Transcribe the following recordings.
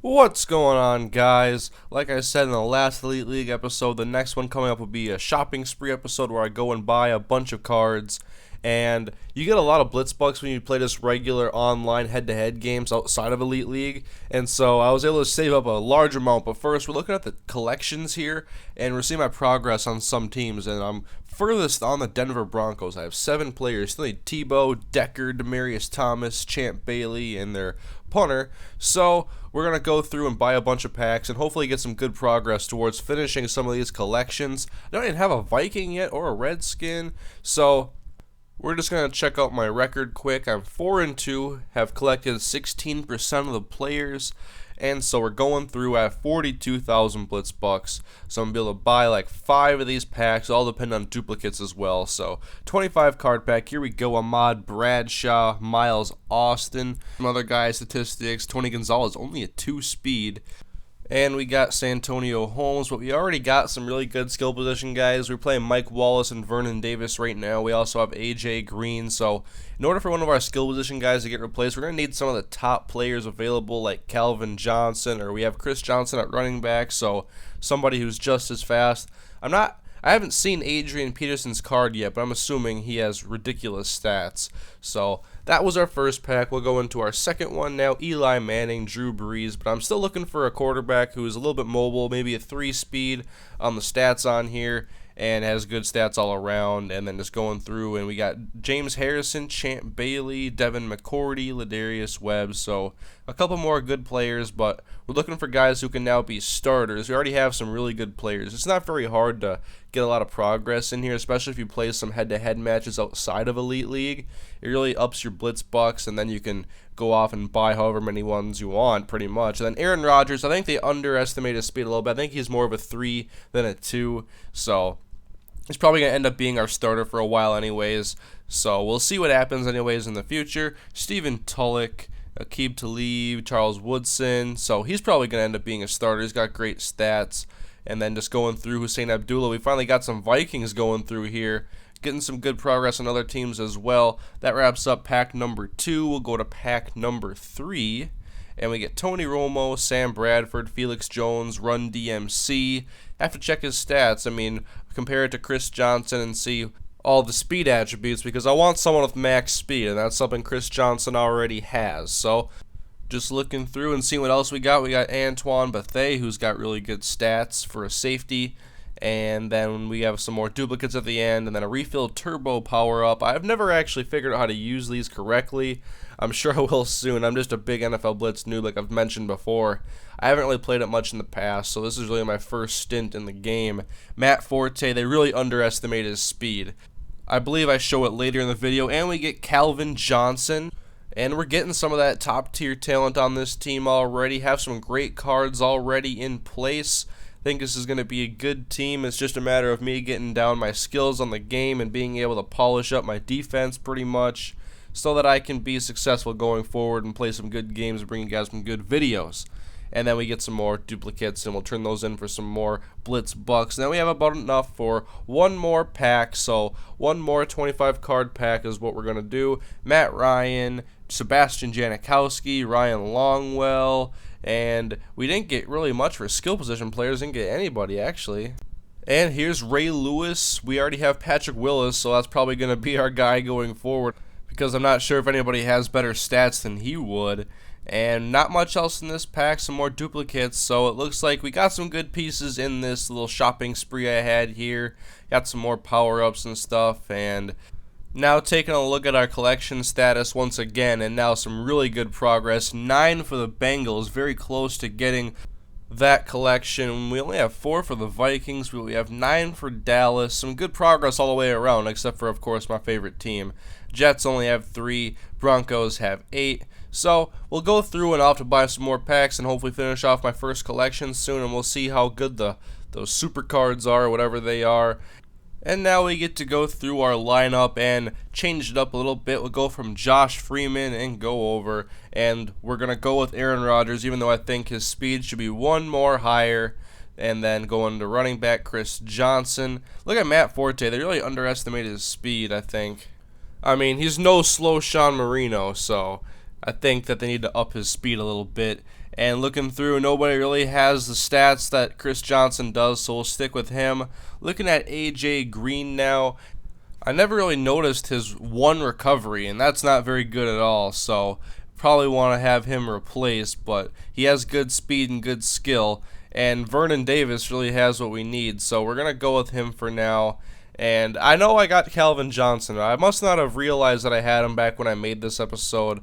What's going on, guys? Like I said in the last Elite League episode, the next one coming up will be a shopping spree episode where I go and buy a bunch of cards. And you get a lot of Blitz bucks when you play this regular online head-to-head games outside of Elite League. And so I was able to save up a large amount. But first, we're looking at the collections here, and we're seeing my progress on some teams. And I'm furthest on the Denver Broncos. I have 7 players. Still need Tebow, Decker, Demaryius Thomas, Champ Bailey, and their punter. So we're going to go through and buy a bunch of packs and hopefully get some good progress towards finishing some of these collections. I don't even have a Viking yet or a Redskin, so we're just going to check out my record quick. I'm 4-2, have collected 16% of the players, and so we're going through at 42,000 Blitz bucks. So I'm going to be able to buy like 5 of these packs, all depend on duplicates as well. So 25 card pack, here we go. Ahmad Bradshaw, Miles Austin, some other guys' statistics. Tony Gonzalez, only a 2 speed. And we got Santonio Holmes, but we already got some really good skill position guys. We're playing Mike Wallace and Vernon Davis right now. We also have AJ Green. So in order for one of our skill position guys to get replaced, we're going to need some of the top players available like Calvin Johnson, or we have Chris Johnson at running back, so somebody who's just as fast. I haven't seen Adrian Peterson's card yet, but I'm assuming he has ridiculous stats. So that was our first pack. We'll go into our second one now. Eli Manning, Drew Brees, but I'm still looking for a quarterback who is a little bit mobile, maybe a 3 speed on the stats on here, and has good stats all around. And then just going through, and we got James Harrison, Champ Bailey, Devin McCourty, Ladarius Webb. So a couple more good players, but we're looking for guys who can now be starters. We already have some really good players. It's not very hard to get a lot of progress in here, especially if you play some head-to-head matches outside of Elite League. It really ups your Blitz bucks, and then you can go off and buy however many ones you want, pretty much. And then Aaron Rodgers, I think they underestimate his speed a little bit. I think he's more of a 3 than a 2, so he's probably going to end up being our starter for a while anyways. So we'll see what happens anyways in the future. Stephen Tulloch, Aqib Talib, Charles Woodson. So he's probably going to end up being a starter. He's got great stats. And then just going through Hussein Abdullah. We finally got some Vikings going through here. Getting some good progress on other teams as well. That wraps up pack number 2. We'll go to pack number 3. And we get Tony Romo, Sam Bradford, Felix Jones, Run DMC. Have to check his stats. I mean, compare it to Chris Johnson and see all the speed attributes, because I want someone with max speed, and that's something Chris Johnson already has. So just looking through and seeing what else we got. We got Antoine Bethea, who's got really good stats for a safety. And then we have some more duplicates at the end, and then a refill turbo power-up. I've never actually figured out how to use these correctly. I'm sure I will soon. I'm just a big NFL Blitz noob, like I've mentioned before. I haven't really played it much in the past, so this is really my first stint in the game. Matt Forte, they really underestimate his speed. I believe I show it later in the video. And we get Calvin Johnson. And we're getting some of that top-tier talent on this team already. Have some great cards already in place. I think this is going to be a good team. It's just a matter of me getting down my skills on the game and being able to polish up my defense pretty much, so that I can be successful going forward and play some good games and bring you guys some good videos. And then we get some more duplicates, and we'll turn those in for some more Blitz bucks. Now we have about enough for one more pack, so one more 25 card pack is what we're going to do. Matt Ryan, Sebastian Janikowski, Ryan Longwell, and we didn't get really much for skill position players. Didn't get anybody, actually. And here's Ray Lewis. We already have Patrick Willis, so that's probably going to be our guy going forward, because I'm not sure if anybody has better stats than he would. And not much else in this pack, some more duplicates, so it looks like we got some good pieces in this little shopping spree I had here. Got some more power-ups and stuff, and now taking a look at our collection status once again, and now some really good progress. 9 for the Bengals, very close to getting that collection. We only have 4 for the Vikings, but we have 9 for Dallas. Some good progress all the way around, except for, of course, my favorite team. Jets only have 3, Broncos have 8. So we'll go through, and I'll have to buy some more packs and hopefully finish off my first collection soon, and we'll see how good those super cards are, or whatever they are. And now we get to go through our lineup and change it up a little bit. We'll go from Josh Freeman and go over, and we're going to go with Aaron Rodgers, even though I think his speed should be one more higher. And then going to running back Chris Johnson. Look at Matt Forte. They really underestimated his speed, I think. I mean, he's no slow Sean Marino, so I think that they need to up his speed a little bit. And looking through, nobody really has the stats that Chris Johnson does, so we'll stick with him. Looking at AJ Green now, I never really noticed his one recovery, and that's not very good at all, so probably want to have him replaced, but he has good speed and good skill, and Vernon Davis really has what we need, so we're going to go with him for now. And I know I got Calvin Johnson. I must not have realized that I had him back when I made this episode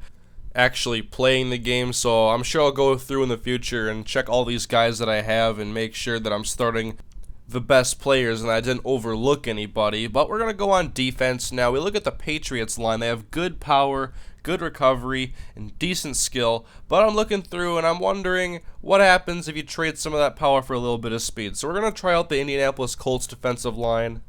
actually playing the game, so I'm sure I'll go through in the future and check all these guys that I have and make sure that I'm starting the best players and I didn't overlook anybody. But we're going to go on defense now. We look at the Patriots line. They have good power, good recovery, and decent skill, but I'm looking through and I'm wondering what happens if you trade some of that power for a little bit of speed. So we're going to try out the Indianapolis Colts defensive line.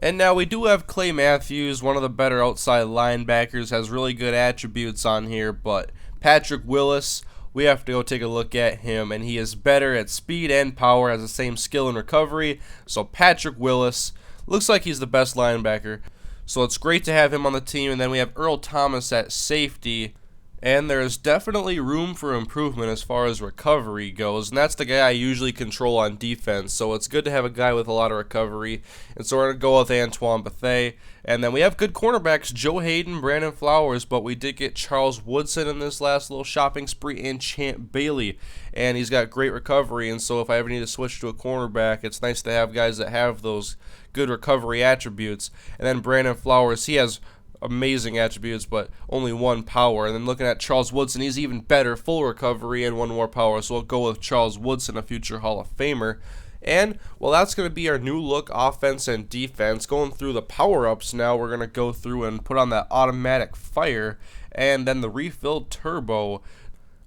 And now we do have Clay Matthews, one of the better outside linebackers, has really good attributes on here, but Patrick Willis, we have to go take a look at him, and he is better at speed and power, has the same skill and recovery. So Patrick Willis looks like he's the best linebacker. So it's great to have him on the team. And then we have Earl Thomas at safety. And there is definitely room for improvement as far as recovery goes. And that's the guy I usually control on defense. So it's good to have a guy with a lot of recovery. And so we're going to go with Antoine Bethea. And then we have good cornerbacks, Joe Hayden, Brandon Flowers. But we did get Charles Woodson in this last little shopping spree and Champ Bailey. And he's got great recovery. And so if I ever need to switch to a cornerback, it's nice to have guys that have those good recovery attributes. And then Brandon Flowers, he has amazing attributes, but only one power. And then looking at Charles Woodson, he's even better, full recovery and one more power. So we'll go with Charles Woodson, a future Hall of Famer. And, well, that's going to be our new look offense and defense. Going through the power-ups now, we're going to go through and put on that automatic fire and then the refilled turbo.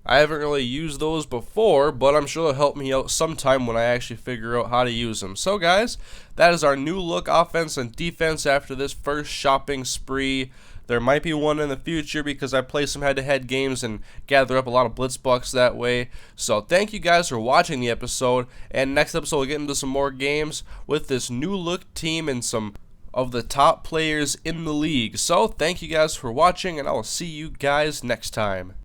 I haven't really used those before, but I'm sure they'll help me out sometime when I actually figure out how to use them. So, guys, that is our new look offense and defense after this first shopping spree. There might be one in the future because I play some head-to-head games and gather up a lot of Blitz bucks that way. So, thank you guys for watching the episode, and next episode we'll get into some more games with this new look team and some of the top players in the league. So, thank you guys for watching, and I will see you guys next time.